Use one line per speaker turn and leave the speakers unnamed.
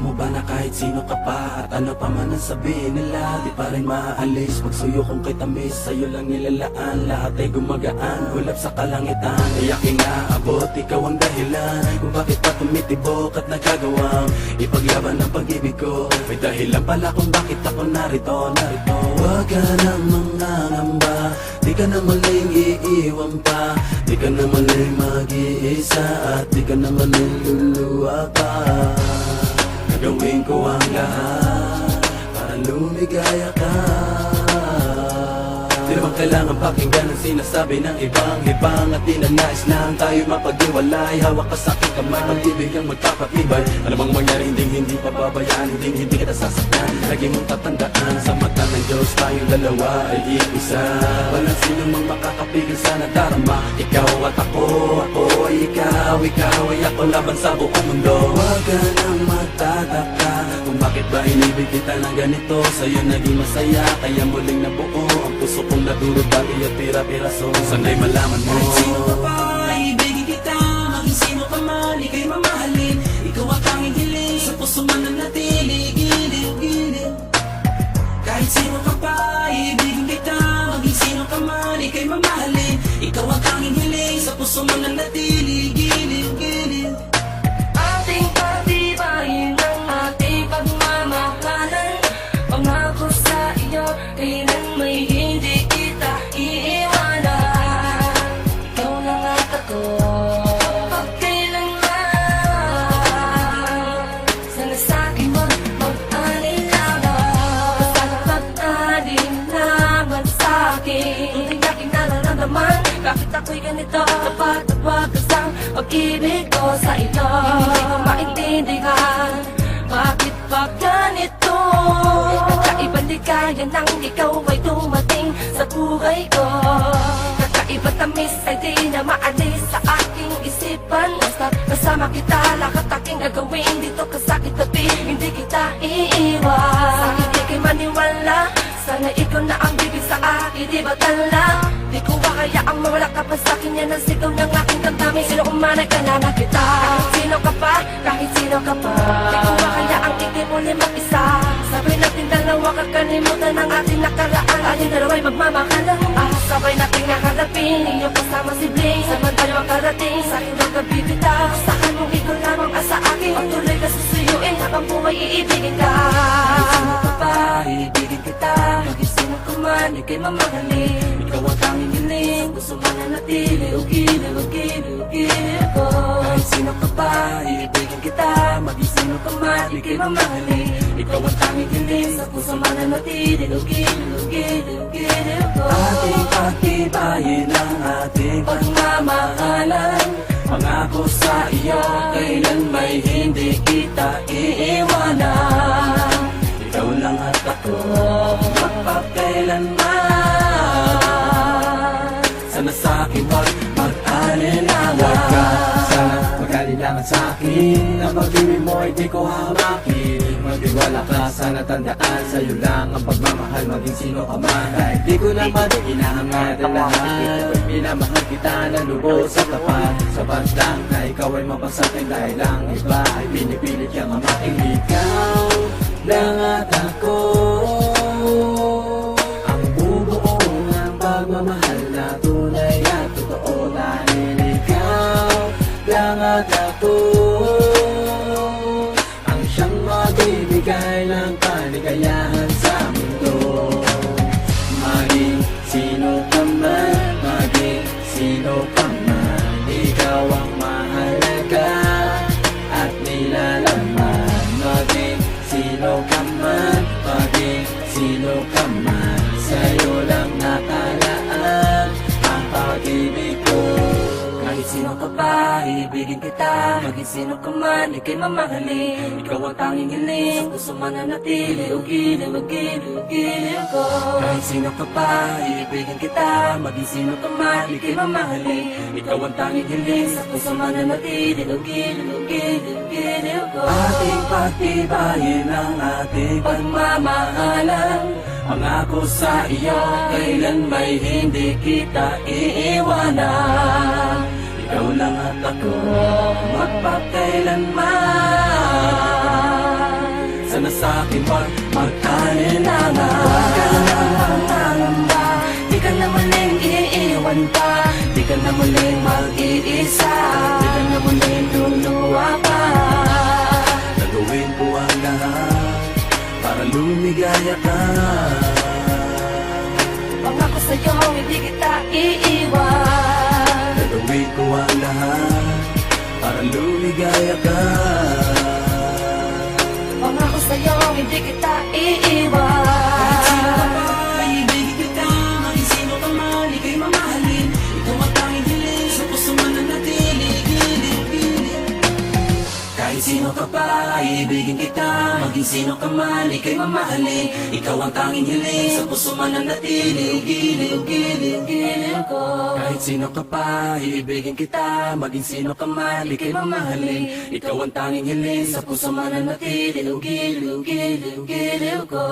Alam mo ba na kahit sino ka pa at ano pa man ang sabihin nila, di pa rin maaalis. Magsuyo kung kay tamis, sa'yo lang nilalaan. Lahat ay gumagaan, hulap sa kalangitan. Iyak inaabot, ikaw ang dahilan kung bakit pa tumitibok at nagagawang ipaglaban ang pag-ibig ko. May dahilan pala kung bakit ako narito. Huwag ka nang mangangamba, di ka na maling iiwan pa. Di ka na maling mag-iisa at di ka na maling luluwa pa. Gagawin ko ang lahat para lumigaya ka. Di naman kailangan pakinggan ang sinasabi ng ibang at di na nais lang tayo mapag-iwalay. Hawak ka sa aking kamay, pag-ibig ang magpapatibay. Alam mong mangyari, hindi pababayaan, hindi kita sasaktan. Lagi mong tatandaan, sa mata ng Diyos tayong dalawa ay iisa. Walang sino mang makakapigil sa nadarama. Ikaw at ako ay ikaw ay ako laban sa buong mundo. Huwag ka nang magtataka kung bakit ba inibig kita ng ganito. Sa'yo naging masaya, kaya muling nabuo ang puso kong nadurog bali at pira-piraso. Sana'y malaman mo,
kahit sino ka pa, ibigin kita. Maging sino ka man, ika'y mamahalin. Ikaw ang tanging hiling, sa puso man ang natili. Giliw. Kahit sino ka pa, ibigin kita. Maging sino ka man, ika'y mamahalin. Ikaw ang tanging hiling, sa puso man ang natili. Giliw.
Ating patibayin ang ating pagmamahalan. Pangako sa iyo, kailan may hindi kita iiwanan. Ikaw lang at ako, pagkailanman. Sana sa'kin wag mag-alinawan. Sana mag-alinawan sa'kin. Ang aking nararamdaman, bakit ako'y ganito? Tapat ang pag-ibig ko sa iyo. Hindi ko maintindihan, bakit pa ganito? Kakaibang ligaya nang ikaw ay dumating sa buhay ko. Kakaibang tamis ay di na maalis sa aking isipan. Basta't kasama kita, lahat aking gagawin dito ka sa kitabi. Hindi kita iiwan. Sa akin di kay maniwala, sana ikaw na ang bibig sa akin, di ba tala? Di ko ba kaya ang mawala ka pa sa'kin, yan ang sigaw ng aking damdamin. Sino kung man ay kailangan kita, kahit sino ka pa, kahit sino ka pa. Di ko ba kaya ang ikay muli mag-isa. Sabay natin dalawa, kakalimutan ang ating nakaraan. Ating dalawa'y magmamakalang, sabay nating nakalapin. Iyong kasama si Bling, samantala makarating. Sa'kin huwag ka bibitaw, sa'kin mong ikaw lamang asa akin. Ang tuloy ka susuyuin, habang buhay iibigin ka.
Kahit sino ka pa, ibigin kita. Maging sino ka man, ika'y mamahalin. Ikaw ang tanging hiling, gusto mo na natili. Giliw ko. Kahit sino ka pa, ibigin kita. Maging sino ka man, ika'y mamahalin. Ikaw ang tanging hiling, sa puso man na natili. Giliw ko. Ating pagtibayin ang ating pagmamahalan. Pangako sa iyo, kailan may hindi kita iiwanan. Ikaw lang at ako, magpakailanman. Sana sa'kin wag mag-alinawan.
huwag ka sana mag-alilangan sa'kin. Ang pag-ibig mo ay di ko hamakin. Magtiwala ka, sana tandaan. Sa'yo lang ang pagmamahal, maging sino ka man. Kahit di ko naman inahangad ang lahat. Minamahal kita na lubos sa tapat. Sapat lang na ikaw ay mapasakin. Dahil lang iba ay pinipilit kang amaking. Ikaw lang at ako, ang bubuong ng pagmamahal na tunay at totoo. Dahil ikaw lang at ako, ang siyang magbibigay ng kaligayahan sa mundo. Maging sino ka man, maging sino ka man, ikaw ang mahalaga at nilalaman. Maging sino ka man, maging sino ka man, sa'yo lang nakalaan ang pag-ibig ko.
Kahit sino ka pa, ibigin kita. Maging sino ka man, ika'y mamahalin. Ikaw ang tanging hiling, sa puso man na natili. Giliw ko. Kahit sino ka pa, ibigin kita. Maging sino ka man, ika'y mamahalin. Ikaw ang tanging hiling, sa puso man na natili. Giliw ko. Ating pagtibayin ang ating pagmamahalan. Pangako sa iyo, kailan may hindi kita iiwanan. Ikaw lang at ako, magpakailanman.
sa'kin, wag magkalinlangan.
Huwag ka lang mangangamba, di ka na muling iiwan pa, di ka na muling mag-iisa, di ka na muling luluwa pa.
Gagawin ko ang lahat para lumigaya ka.
Pangako sa'yo, hindi kita iiwan.
Gagawin ko ang lahat para lumigaya ka.
Pangako sa'yo, hindi kita iiwan.
Ibigin kita, maging sino ka man, ika'y mamahalin. Ikaw ang tanging hiling, sa puso man nanatili, gilid. Kahit sino ka pa, ibigin kita, maging sino ka man, ika'y mamahalin. Ikaw ang tanging hiling, sa puso man nanatili, gilid, gilid, gilid ko. Kahit sino ka pa, ibigin kita, maging sino ka man, ika'y mamahalin. Ikaw ang tanging hiling, sa puso man nanatili, gilid, gilid, gilid ko.